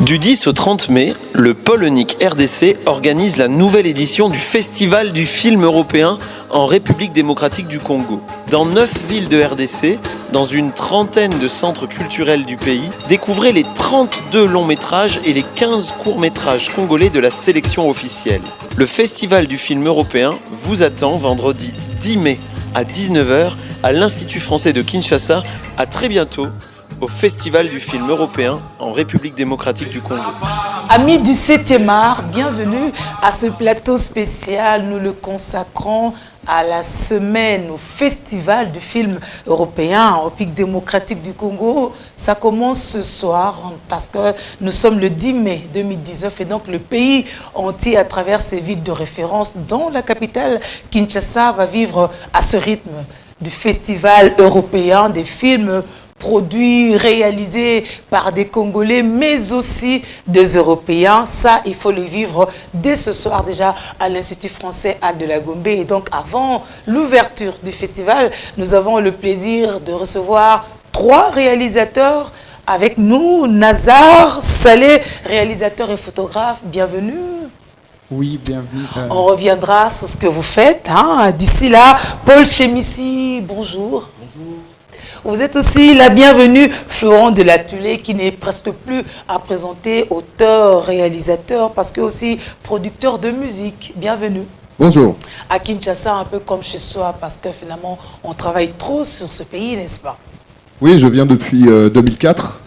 Du 10 au 30 mai, le Polonic RDC organise la nouvelle édition du Festival du film européen en République démocratique du Congo. Dans 9 villes de RDC, dans une trentaine de centres culturels du pays, découvrez les 32 longs métrages et les 15 courts métrages congolais de la sélection officielle. Le Festival du film européen vous attend vendredi 10 mai à 19h à l'Institut français de Kinshasa. À très bientôt au Festival du film européen en République démocratique du Congo. Amis du 7e art, bienvenue à ce plateau spécial. Nous le consacrons à la semaine, au Festival du film européen en République démocratique du Congo. Ça commence ce soir parce que nous sommes le 10 mai 2019 et donc le pays entier à travers ses villes de référence, dont la capitale Kinshasa, va vivre à ce rythme du Festival européen des films produits, réalisés par des Congolais, mais aussi des Européens. Ça, il faut le vivre dès ce soir déjà à l'Institut français Anne de la Gombe. Et donc, avant l'ouverture du festival, nous avons le plaisir de recevoir 3 réalisateurs avec nous. Nazar Saleh, réalisateur et photographe, bienvenue. Oui, bienvenue. On reviendra sur ce que vous faites. D'ici là, Paul Chemissi, bonjour. Bonjour. Vous êtes aussi la bienvenue, Florent Delatulé, qui n'est presque plus à présenter, auteur, réalisateur, parce que aussi producteur de musique. Bienvenue. Bonjour. À Kinshasa, un peu comme chez soi, parce que finalement, on travaille trop sur ce pays, n'est-ce pas? Oui, je viens depuis 2004,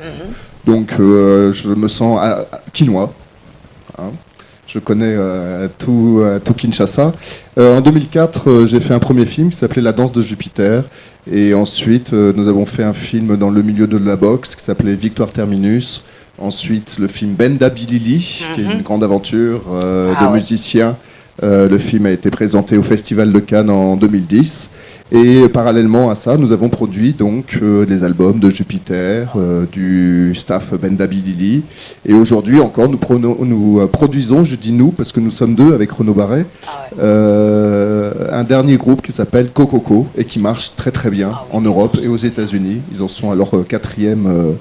donc je me sens quinois. Je connais tout Kinshasa. En 2004, j'ai fait un premier film qui s'appelait La danse de Jupiter. Et ensuite, nous avons fait un film dans le milieu de la boxe qui s'appelait Victoire Terminus. Ensuite, le film Benda Bilili, qui est une grande aventure de musiciens. Le film a été présenté au Festival de Cannes en 2010. Et parallèlement à ça, nous avons produit donc les albums de Jupiter, du staff Benda Bilili. Et aujourd'hui encore, nous produisons, je dis nous, parce que nous sommes 2 avec Renaud Barret, un dernier groupe qui s'appelle Cococo et qui marche très très bien en Europe et aux États-Unis. Ils en sont à leur 4e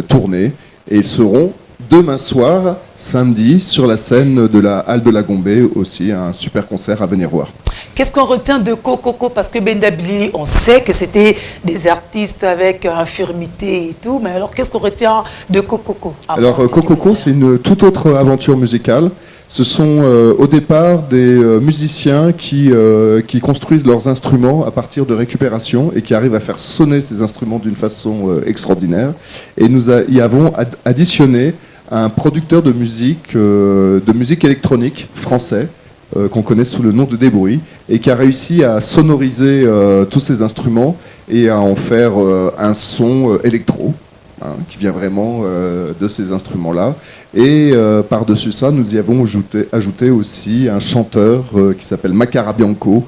tournée et ils seront demain soir, samedi, sur la scène de la Halle de la Gombe, aussi un super concert à venir voir. Qu'est-ce qu'on retient de Cococo? Parce que Benda Bilili, on sait que c'était des artistes avec infirmité et tout, mais alors qu'est-ce qu'on retient de Cococo? Alors Cococo, c'est une toute autre aventure musicale. Ce sont au départ des musiciens qui construisent leurs instruments à partir de récupération et qui arrivent à faire sonner ces instruments d'une façon extraordinaire. Et nous y avons additionné un producteur de musique électronique français qu'on connaît sous le nom de Débrouille et qui a réussi à sonoriser tous ces instruments et à en faire un son électro. Qui vient vraiment de ces instruments-là. Et par-dessus ça, nous y avons ajouté aussi un chanteur qui s'appelle Macara Bianco,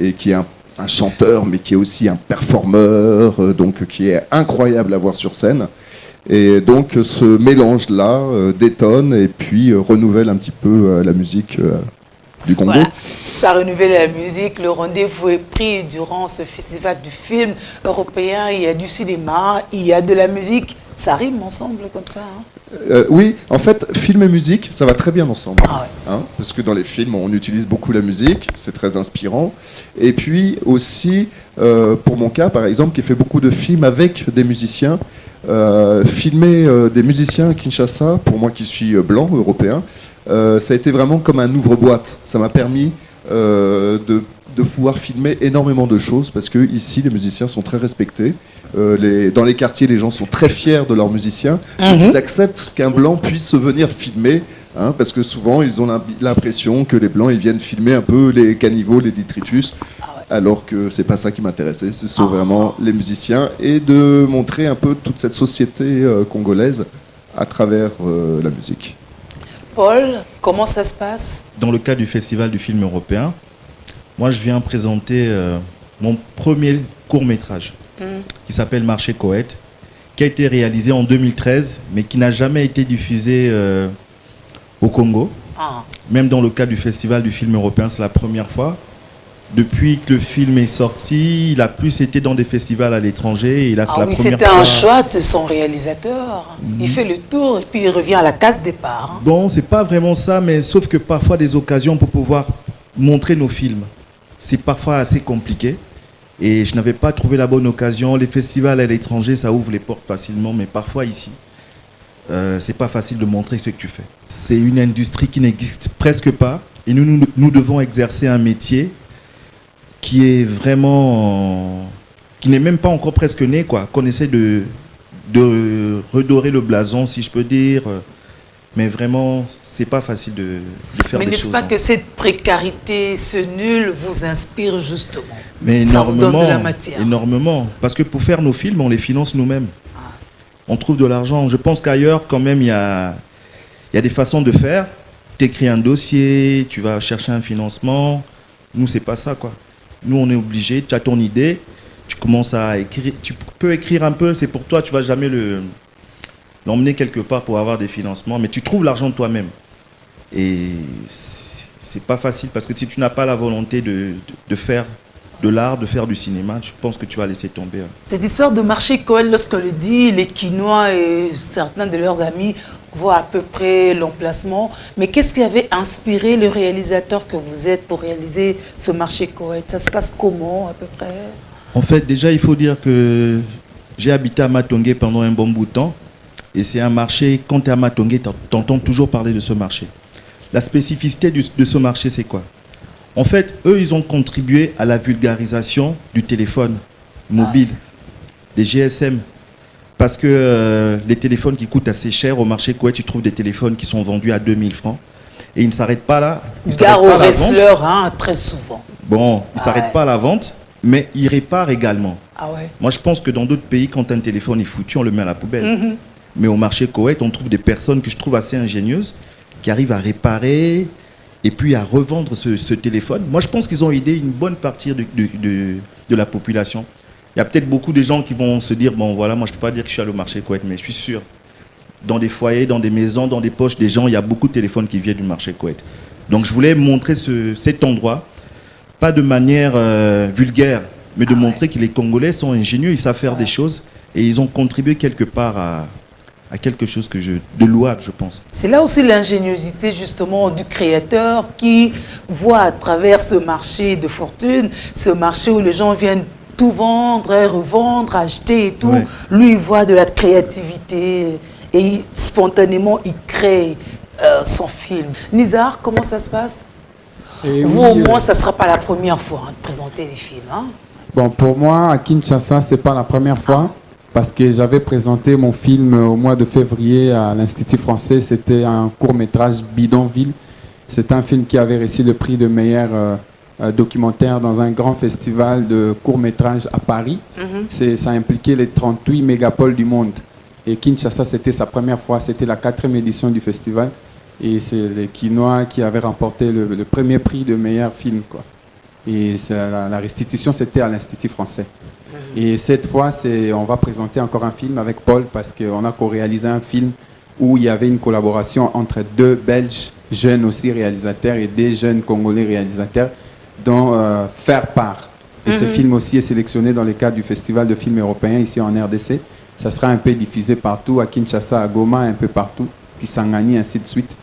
et qui est un chanteur, mais qui est aussi un performeur, donc qui est incroyable à voir sur scène. Et donc ce mélange-là détonne et puis renouvelle un petit peu la musique du Congo. Voilà. Ça renouvelle la musique. Le rendez-vous est pris durant ce festival du film européen. Il y a du cinéma, il y a de la musique. Ça rime ensemble comme ça. Oui, en fait, film et musique, ça va très bien ensemble. Ouais. Parce que dans les films, on utilise beaucoup la musique, c'est très inspirant. Et puis aussi, pour mon cas, par exemple, qui fait beaucoup de films avec des musiciens, filmer des musiciens à Kinshasa, pour moi qui suis blanc, européen, ça a été vraiment comme un ouvre-boîte. Ça m'a permis de pouvoir filmer énormément de choses parce que ici les musiciens sont très respectés. Dans les quartiers, les gens sont très fiers de leurs musiciens. Donc ils acceptent qu'un blanc puisse venir filmer, parce que souvent ils ont l'impression que les blancs ils viennent filmer un peu les caniveaux, les détritus. Alors que c'est pas ça qui m'intéressait, ce sont vraiment les musiciens et de montrer un peu toute cette société congolaise à travers la musique. Paul, comment ça se passe? Dans le cadre du Festival du film européen, moi je viens présenter mon premier court-métrage qui s'appelle Marché Coët, qui a été réalisé en 2013, mais qui n'a jamais été diffusé au Congo. Même dans le cadre du Festival du film européen, c'est la première fois. Depuis que le film est sorti, il a plus été dans des festivals à l'étranger. Et là, c'est la première c'était fois. un choix de son réalisateur. Il fait le tour et puis il revient à la case départ. Hein. Bon, c'est pas vraiment ça, mais sauf que parfois des occasions pour pouvoir montrer nos films, c'est parfois assez compliqué. Et je n'avais pas trouvé la bonne occasion. Les festivals à l'étranger, ça ouvre les portes facilement, mais parfois ici, c'est pas facile de montrer ce que tu fais. C'est une industrie qui n'existe presque pas, et nous devons exercer un métier qui est vraiment, qui n'est même pas encore presque né, quoi. Qu'on essaie de redorer le blason, si je peux dire. Mais vraiment, c'est pas facile de faire Mais des n'est-ce choses. pas que cette précarité, ce nul vous inspire justement? Mais ça vous donne énormément, de la matière. énormément. Parce que pour faire nos films, on les finance nous-mêmes. On trouve de l'argent. Je pense qu'ailleurs, quand même, il y a des façons de faire. Tu écris un dossier, tu vas chercher un financement. Nous, c'est pas ça, quoi. Nous, on est obligé. Tu as ton idée, tu commences à écrire. Tu peux écrire un peu, c'est pour toi. Tu vas jamais l'emmener quelque part pour avoir des financements, mais tu trouves l'argent toi-même. Et c'est pas facile parce que si tu n'as pas la volonté de faire de l'art, de faire du cinéma, je pense que tu vas laisser tomber. Cette histoire de marché Coel, lorsqu'on le dit, les Quinois et certains de leurs amis voient à peu près l'emplacement. Mais qu'est-ce qui avait inspiré le réalisateur que vous êtes pour réaliser ce marché Coel? Ça se passe comment à peu près? En fait, déjà, il faut dire que j'ai habité à Matongé pendant un bon bout de temps. Et c'est un marché, quand tu es à Matongé, tu entends toujours parler de ce marché. La spécificité de ce marché, c'est quoi? En fait, eux, ils ont contribué à la vulgarisation du téléphone mobile, des GSM. Parce que les téléphones qui coûtent assez cher au marché Koweït, tu trouves des téléphones qui sont vendus à 2000 francs. Et ils ne s'arrêtent pas là. Gare aux wrestlers, hein, très souvent. Bon, ils ne s'arrêtent pas à la vente, mais ils réparent également. Ah ouais. Moi, je pense que dans d'autres pays, quand un téléphone est foutu, on le met à la poubelle. Mais au marché Koweït, on trouve des personnes que je trouve assez ingénieuses, qui arrivent à réparer et puis à revendre ce téléphone. Moi, je pense qu'ils ont aidé une bonne partie de la population. Il y a peut-être beaucoup de gens qui vont se dire, bon voilà, moi je ne peux pas dire que je suis allé au marché Koweït, mais je suis sûr, dans des foyers, dans des maisons, dans des poches des gens, il y a beaucoup de téléphones qui viennent du marché Koweït. Donc je voulais montrer cet endroit, pas de manière vulgaire, mais de montrer que les Congolais sont ingénieux, ils savent faire des choses et ils ont contribué quelque part à quelque chose de louable, je pense. C'est là aussi l'ingéniosité justement du créateur qui voit à travers ce marché de fortune, ce marché où les gens viennent tout vendre, revendre, acheter et tout. Ouais. Lui, il voit de la créativité et spontanément, il crée son film. Nizar, comment ça se passe? Et vous, au moins, ça ne sera pas la première fois de présenter les films. Hein? Bon, pour moi, à Kinshasa, ce n'est pas la première fois. Parce que j'avais présenté mon film au mois de février à l'Institut français. C'était un court-métrage Bidonville. C'est un film qui avait reçu le prix de meilleur documentaire dans un grand festival de court-métrage à Paris. Ça impliquait les 38 mégapoles du monde. Et Kinshasa, c'était sa première fois. C'était la 4e édition du festival. Et c'est les Quinois qui avaient remporté le premier prix de meilleur film, quoi. Et la restitution, c'était à l'Institut français. Et cette fois, on va présenter encore un film avec Paul parce qu'on a co-réalisé un film où il y avait une collaboration entre 2 Belges jeunes aussi réalisateurs et des jeunes Congolais réalisateurs dont Faire Part. Et ce film aussi est sélectionné dans le cadre du Festival de films européens ici en RDC. Ça sera un peu diffusé partout, à Kinshasa, à Goma, un peu partout, Kisangani, ainsi de suite.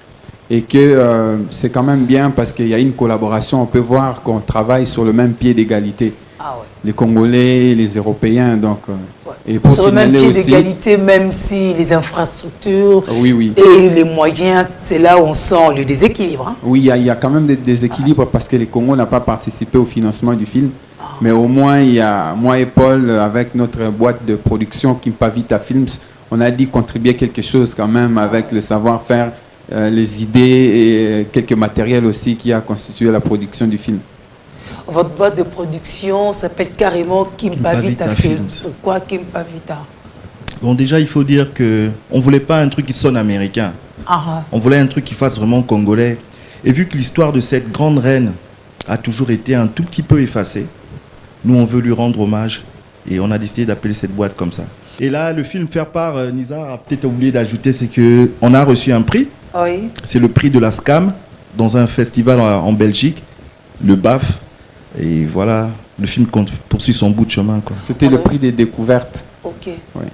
Et que c'est quand même bien parce qu'il y a une collaboration, on peut voir qu'on travaille sur le même pied d'égalité. Ah ouais. Les Congolais, les Européens, donc. Et pour sur le même pied aussi d'égalité, même si les infrastructures oui. et les moyens, c'est là où on sent le déséquilibre. Hein. Oui, il y a quand même des déséquilibres parce que les Congos n'ont pas participé au financement du film. Mais au moins, il y a moi et Paul, avec notre boîte de production Kimpavita Films, on a dit contribuer quelque chose quand même avec le savoir-faire, les idées et quelques matériels aussi qui a constitué la production du film. Votre boîte de production s'appelle carrément Kimpavita Films. Pourquoi Kimpavita? Bon, déjà, il faut dire qu'on ne voulait pas un truc qui sonne américain. On voulait un truc qui fasse vraiment congolais. Et vu que l'histoire de cette grande reine a toujours été un tout petit peu effacée, nous, on veut lui rendre hommage. Et on a décidé d'appeler cette boîte comme ça. Et là, le film Faire Part, Nizar a peut-être oublié d'ajouter, c'est qu'on a reçu un prix. Oui. C'est le prix de la SCAM dans un festival en Belgique, le BAF. Et voilà, le film poursuit son bout de chemin, quoi. C'était le prix des découvertes. Ok. Ouais.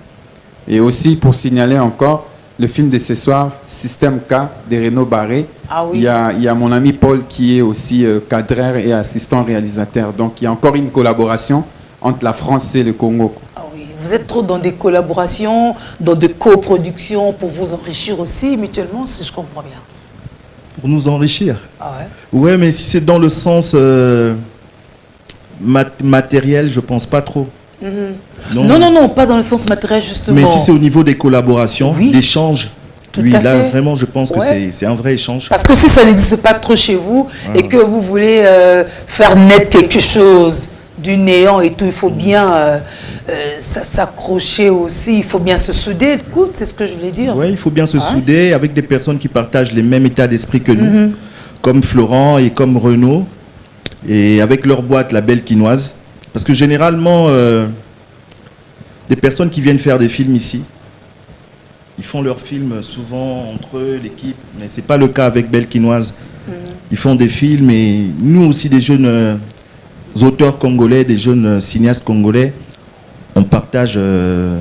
Et aussi, pour signaler encore, le film de ce soir, Système K, de Renaud Barré. Ah oui. Il y a mon ami Paul qui est aussi cadreur et assistant réalisateur. Donc, il y a encore une collaboration entre la France et le Congo. Ah oui. Vous êtes trop dans des collaborations, dans des coproductions pour vous enrichir aussi mutuellement, si je comprends bien. Pour nous enrichir. Ah ouais. Ouais, mais si c'est dans le sens matériel, je pense pas trop. Non, pas dans le sens matériel, justement. Mais si c'est au niveau des collaborations, Oui. d'échanges, Tout oui, à là fait. vraiment, je pense que Ouais. c'est un vrai échange. Parce que si ça n'existe pas trop chez vous et que vous voulez faire naître quelque chose du néant et tout, il faut bien s'accrocher aussi, il faut bien se souder. Écoute, c'est ce que je voulais dire. Oui, il faut bien se Ouais. souder avec des personnes qui partagent les mêmes états d'esprit que nous, comme Florent et comme Renaud, et avec leur boîte, la Belle Quinoise. Parce que généralement, des personnes qui viennent faire des films ici, ils font leurs films souvent entre eux, l'équipe, mais ce n'est pas le cas avec Belle Quinoise. Ils font des films et nous aussi, des jeunes auteurs congolais, des jeunes cinéastes congolais, on partage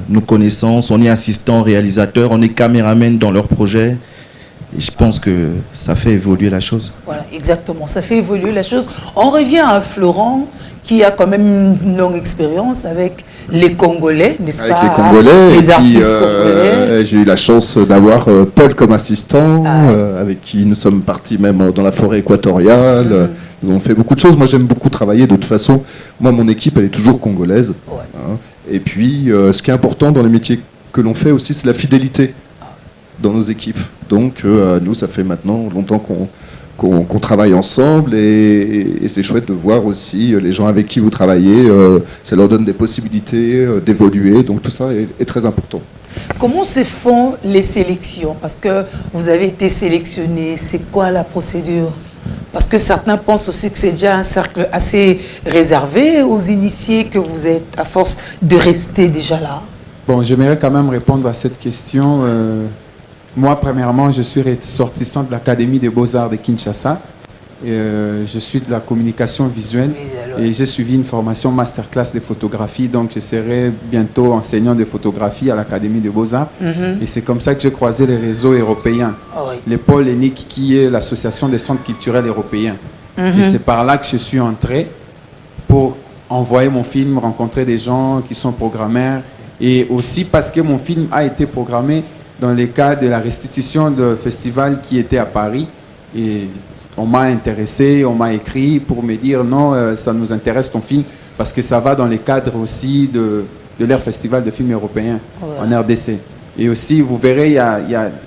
nos connaissances, on est assistant réalisateur, on est caméraman dans leurs projets. Et je pense que ça fait évoluer la chose. Voilà, exactement. Ça fait évoluer la chose. On revient à Florent, qui a quand même une longue expérience avec les Congolais, n'est-ce Avec pas? les Congolais. Les et puis, artistes congolais. j'ai eu la chance d'avoir Paul comme assistant, Ah. avec qui nous sommes partis même dans la forêt équatoriale. Nous avons fait beaucoup de choses. Moi, j'aime beaucoup travailler. De toute façon, moi, mon équipe, elle est toujours congolaise. Ouais. Hein. Et puis, ce qui est important dans les métiers que l'on fait aussi, c'est la fidélité dans nos équipes. Donc, nous, ça fait maintenant longtemps qu'on travaille ensemble et c'est chouette de voir aussi les gens avec qui vous travaillez. Ça leur donne des possibilités d'évoluer. Donc, tout ça est très important. Comment se font les sélections? Parce que vous avez été sélectionné. C'est quoi la procédure? Parce que certains pensent aussi que c'est déjà un cercle assez réservé aux initiés que vous êtes, à force de rester déjà là. Bon, j'aimerais quand même répondre à cette question. Moi, premièrement, je suis ressortissant de l'Académie des Beaux-Arts de Kinshasa. Je suis de la communication visuelle ouais. et j'ai suivi une formation masterclass de photographie. Donc, je serai bientôt enseignant de photographie à l'Académie des Beaux-Arts. Et c'est comme ça que j'ai croisé les réseaux européens. Ah oui. Le pôle ENIC, qui est l'Association des centres culturels européens. Et c'est par là que je suis entré pour envoyer mon film, rencontrer des gens qui sont programmeurs. Et aussi parce que mon film a été programmé dans le cadre de la restitution de festival qui était à Paris. Et on m'a intéressé, on m'a écrit pour me dire non, ça nous intéresse ton film, parce que ça va dans le cadre aussi de leur festival de films européens en RDC. Et aussi, vous verrez,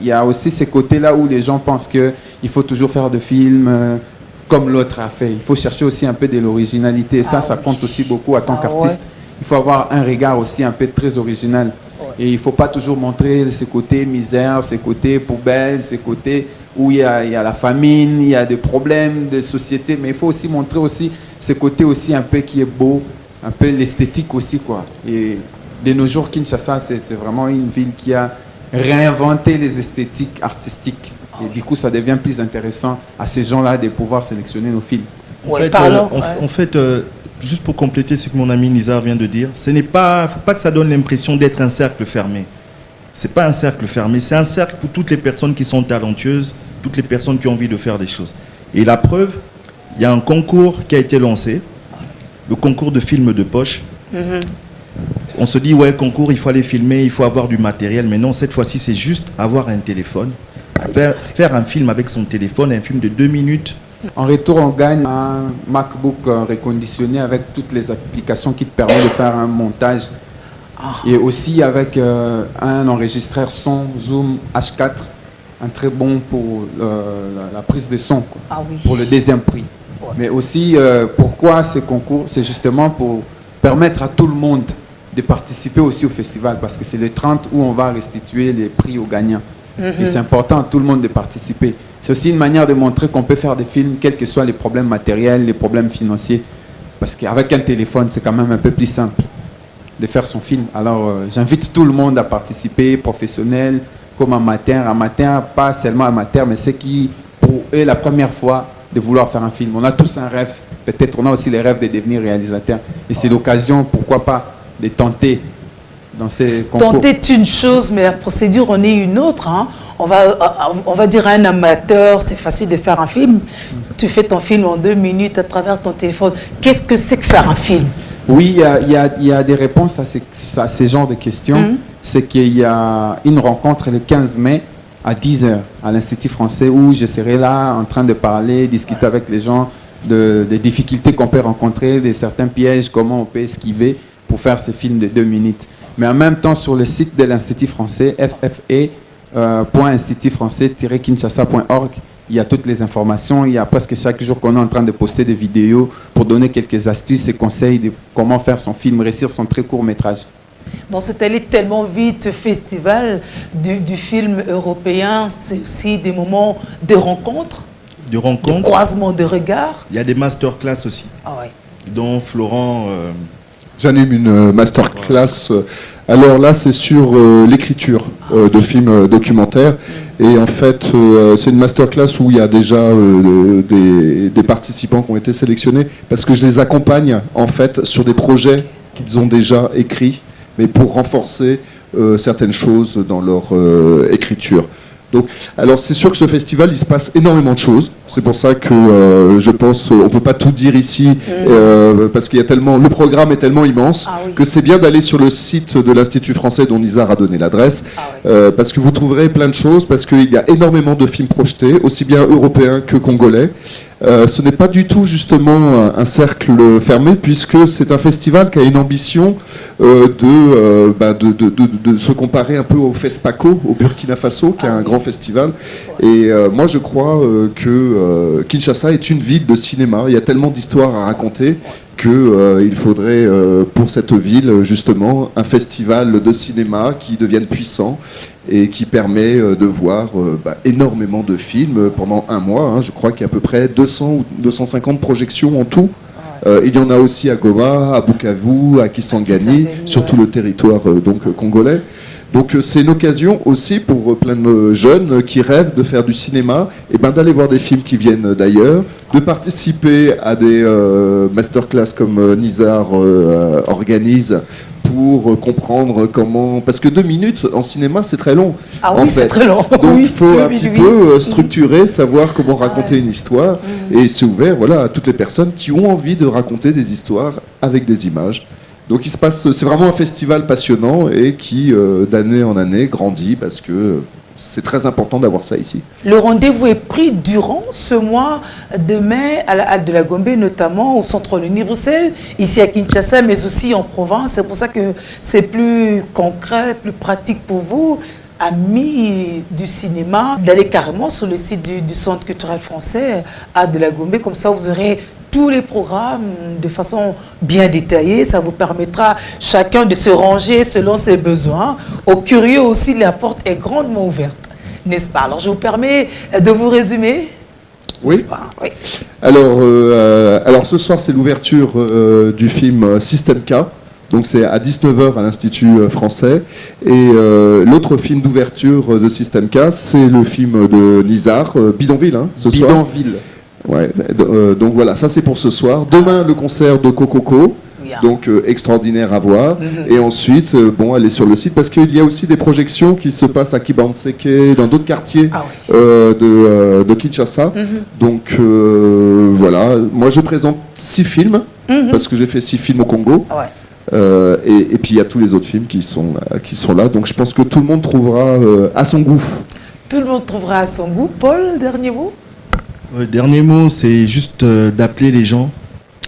il y a aussi ces côtés-là où les gens pensent qu'il faut toujours faire de films comme l'autre a fait. Il faut chercher aussi un peu de l'originalité. Et ça compte aussi beaucoup en tant qu'artiste. Il faut avoir un regard aussi un peu très original. Et il ne faut pas toujours montrer ces côtés misère, ces côtés poubelles, ces côtés où il y a la famine, il y a des problèmes de société. Mais il faut aussi montrer aussi ces côtés aussi un peu qui est beau, un peu l'esthétique aussi, quoi. Et de nos jours, Kinshasa, c'est vraiment une ville qui a réinventé les esthétiques artistiques. Et du coup, ça devient plus intéressant à ces gens-là de pouvoir sélectionner nos films. En fait, juste pour compléter ce que mon ami Nizar vient de dire, ce n'est pas, faut pas que ça donne l'impression d'être un cercle fermé. C'est pas un cercle fermé, c'est un cercle pour toutes les personnes qui sont talentueuses, toutes les personnes qui ont envie de faire des choses. Et la preuve, il y a un concours qui a été lancé, le concours de films de poche. On se dit, ouais, concours, il faut aller filmer, il faut avoir du matériel. Mais non, cette fois-ci, c'est juste avoir un téléphone, faire un film avec son téléphone, un film de 2 minutes. En retour, on gagne un MacBook reconditionné avec toutes les applications qui te permettent de faire un montage. Et aussi avec un enregistreur son Zoom H4, un très bon pour la prise de son, quoi, pour le deuxième prix. Mais aussi, pourquoi ce concours? C'est justement pour permettre à tout le monde de participer aussi au festival, parce que c'est le 30 où on va restituer les prix aux gagnants. Et c'est important à tout le monde de participer. C'est aussi une manière de montrer qu'on peut faire des films, quels que soient les problèmes matériels, les problèmes financiers. Parce qu'avec un téléphone, c'est quand même un peu plus simple de faire son film. Alors, j'invite tout le monde à participer, professionnels comme amateurs. Amateurs, pas seulement amateurs, mais ceux qui, pour eux, la première fois de vouloir faire un film. On a tous un rêve peut-être on a aussi les rêves de devenir réalisateur. Et c'est l'occasion, pourquoi pas, de tenter dans ces concours. Tenter est une chose, mais la procédure en est une autre. Hein. On va dire à un amateur, c'est facile de faire un film. Tu fais ton film en 2 minutes à travers ton téléphone. Qu'est-ce que c'est que faire un film? Oui, il y a des réponses à ces genres de questions. C'est qu'il y a une rencontre le 15 mai à 10h à l'Institut français où je serai là en train de parler, discuter avec les gens des difficultés qu'on peut rencontrer, de certains pièges, comment on peut esquiver pour faire ces films de 2 minutes. Mais en même temps, sur le site de l'Institut français, ffe.institutfrançais-kinshasa.org, il y a toutes les informations. Il y a presque chaque jour qu'on est en train de poster des vidéos pour donner quelques astuces et conseils de comment faire son film, réussir son très court métrage. Donc c'est allé tellement vite, ce festival du film européen, c'est aussi des moments de rencontres, De de rencontres. croisement de regards. Il y a des masterclass aussi, Ah ouais. dont Florent... J'anime une masterclass. Alors là, c'est sur l'écriture de films documentaires. Et en fait, c'est une masterclass où il y a déjà des participants qui ont été sélectionnés parce que je les accompagne en fait sur des projets qu'ils ont déjà écrits, mais pour renforcer certaines choses dans leur écriture. Donc, alors c'est sûr que ce festival, il se passe énormément de choses. C'est pour ça que je pense on peut pas tout dire ici parce qu'il y a tellement, le programme est tellement immense que c'est bien d'aller sur le site de l'Institut français dont Nizar a donné l'adresse parce que vous trouverez plein de choses parce qu'il y a énormément de films projetés, aussi bien européens que congolais. Ce n'est pas du tout justement un cercle fermé puisque c'est un festival qui a une ambition de se comparer un peu au FESPACO au Burkina Faso qui est un grand festival et moi je crois que Kinshasa est une ville de cinéma, il y a tellement d'histoires à raconter qu'il faudrait pour cette ville justement un festival de cinéma qui devienne puissant et qui permet de voir énormément de films pendant un mois. Hein. Je crois qu'il y a à peu près 200 ou 250 projections en tout. Il y en a aussi à Goma, à Bukavu, à Kisangani, sur tout le territoire congolais. Donc c'est une occasion aussi pour plein de jeunes qui rêvent de faire du cinéma, et d'aller voir des films qui viennent d'ailleurs, de participer à des masterclass comme Nizar organise pour comprendre comment... Parce que 2 minutes en cinéma, c'est très long. Ah oui, c'est très long. Donc il faut un petit peu structurer, savoir comment raconter une histoire. Et c'est ouvert à toutes les personnes qui ont envie de raconter des histoires avec des images. Donc c'est vraiment un festival passionnant et qui, d'année en année, grandit parce que c'est très important d'avoir ça ici. Le rendez-vous est pris durant ce mois de mai à la Halle de la Gombe, notamment au Centre Loni Bruxelles, ici à Kinshasa, mais aussi en province. C'est pour ça que c'est plus concret, plus pratique pour vous, amis du cinéma, d'aller carrément sur le site du Centre culturel français à de la Gombe. Comme ça, vous aurez tous les programmes de façon bien détaillée. Ça vous permettra chacun de se ranger selon ses besoins. Aux curieux aussi, la porte est grandement ouverte, n'est-ce pas? Alors, je vous permets de vous résumer. Oui. Oui. Alors, ce soir, c'est l'ouverture du film System K. Donc, c'est à 19h à l'Institut français. Et l'autre film d'ouverture de System K, c'est le film de Nizar, Bidonville, ce soir. Bidonville. Ouais, donc voilà, ça c'est pour ce soir. Demain, le concert de Kokoko, donc extraordinaire à voir. Et ensuite, aller sur le site, parce qu'il y a aussi des projections qui se passent à Kibanseke, dans d'autres quartiers de Kinshasa. Donc voilà, moi je présente 6 films, parce que j'ai fait 6 films au Congo. Et puis il y a tous les autres films qui sont là. Donc je pense que tout le monde trouvera à son goût. Tout le monde trouvera à son goût. Paul, dernier mot? Dernier mot, c'est juste d'appeler les gens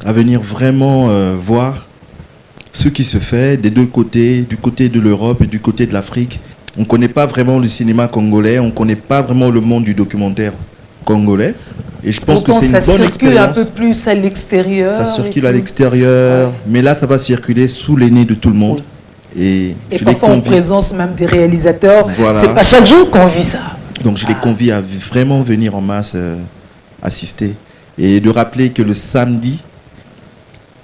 à venir vraiment voir ce qui se fait des deux côtés, du côté de l'Europe et du côté de l'Afrique. On ne connaît pas vraiment le cinéma congolais, on ne connaît pas vraiment le monde du documentaire congolais. Et je pense que c'est une bonne expérience. Ça circule un peu plus à l'extérieur. Ça circule à l'extérieur, mais là, ça va circuler sous les nez de tout le monde. Et parfois en présence même des réalisateurs. Voilà. C'est pas chaque jour qu'on vit ça. Donc je les convie à vraiment venir en masse assister. Et de rappeler que le samedi,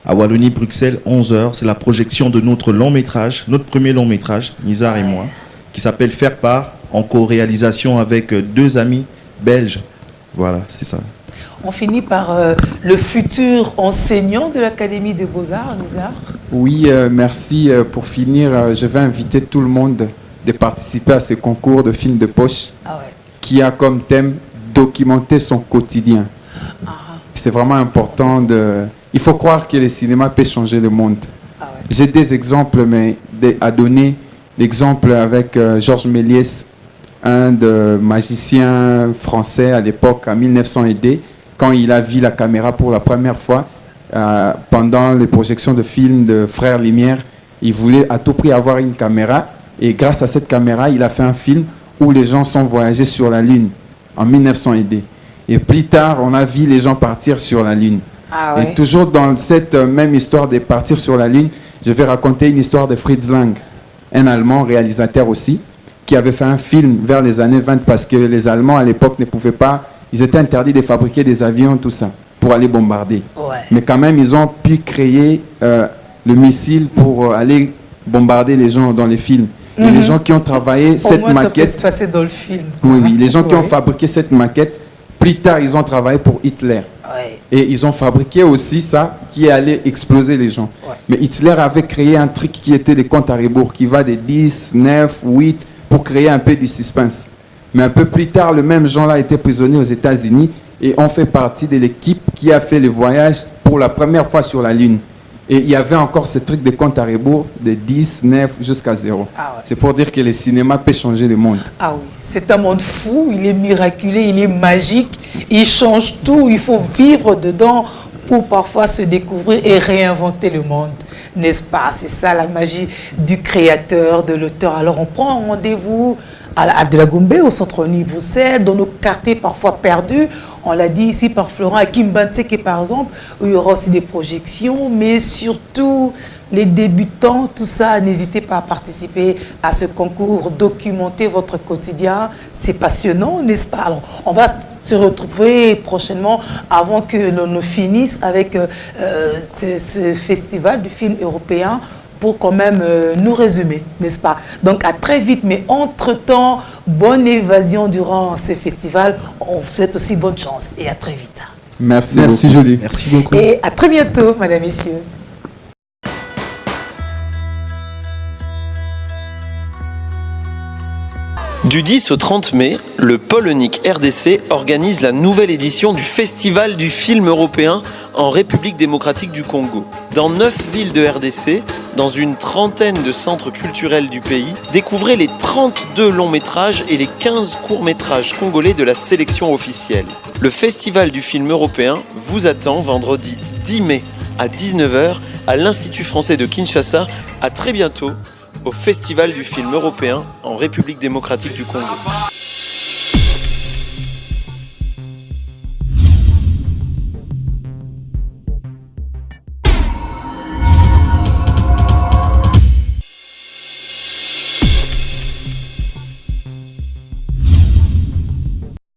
à Wallonie-Bruxelles, 11h, c'est la projection de notre long métrage, notre premier long métrage, Nizar et moi, qui s'appelle Faire part, en co-réalisation avec 2 amis belges. Voilà, c'est ça. on finit par le futur enseignant de l'Académie des Beaux-Arts, Nizar. Oui, merci. Pour finir, je vais inviter tout le monde de participer à ce concours de films de poche qui a comme thème documenter son quotidien. C'est vraiment important il faut croire que le cinéma peut changer le monde. J'ai des exemples à donner. L'exemple avec Georges Méliès, un de magicien français à l'époque, en 1900 quand il a vu la caméra pour la première fois, pendant les projections de films de Frères Lumière, il voulait à tout prix avoir une caméra. Et grâce à cette caméra, il a fait un film où les gens sont voyagés sur la Lune, en 1900 Et plus tard, on a vu les gens partir sur la Lune. Et toujours dans cette même histoire de partir sur la Lune, je vais raconter une histoire de Fritz Lang, un Allemand réalisateur aussi, qui avait fait un film vers les années 20 parce que les Allemands à l'époque ne pouvaient pas, ils étaient interdits de fabriquer des avions, tout ça, pour aller bombarder. Mais quand même, ils ont pu créer le missile pour aller bombarder les gens dans les films. Et les gens qui ont travaillé cette maquette... Ça peut se passer dans le film. Oui, les gens qui ont fabriqué cette maquette, plus tard, ils ont travaillé pour Hitler. Et ils ont fabriqué aussi ça qui allait exploser les gens. Mais Hitler avait créé un truc qui était des comptes à rebours, qui va de 10, 9, 8, pour créer un peu du suspense. Mais un peu plus tard, le même Jean-là était prisonnier aux États-Unis et on fait partie de l'équipe qui a fait le voyage pour la première fois sur la Lune. Et il y avait encore ce truc de compte à rebours de 10, 9 jusqu'à 0. C'est pour dire que le cinéma peut changer le monde. C'est un monde fou, il est miraculeux, il est magique, il change tout, il faut vivre dedans pour parfois se découvrir et réinventer le monde. N'est-ce pas? C'est ça la magie du créateur, de l'auteur. Alors on prend un rendez-vous à De la Goumbé, au centre universel, dans nos quartiers parfois perdus. On l'a dit ici par Florent, à Kimbanseke par exemple, où il y aura aussi des projections, mais surtout les débutants, tout ça, n'hésitez pas à participer à ce concours, documenter votre quotidien. C'est passionnant, n'est-ce pas? Alors, on va se retrouver prochainement avant que l'on finisse avec ce festival du film européen pour quand même nous résumer, n'est-ce pas? Donc à très vite, mais entre-temps, bonne évasion durant ce festival. On vous souhaite aussi bonne chance et à très vite. Merci Julie. Merci beaucoup. Et à très bientôt, mesdames, messieurs. Du 10 au 30 mai, le Polonique RDC organise la nouvelle édition du Festival du film européen en République démocratique du Congo. Dans 9 villes de RDC, dans une trentaine de centres culturels du pays, découvrez les 32 longs métrages et les 15 courts métrages congolais de la sélection officielle. Le Festival du film européen vous attend vendredi 10 mai à 19h à l'Institut français de Kinshasa. À très bientôt au Festival du film européen en République démocratique du Congo.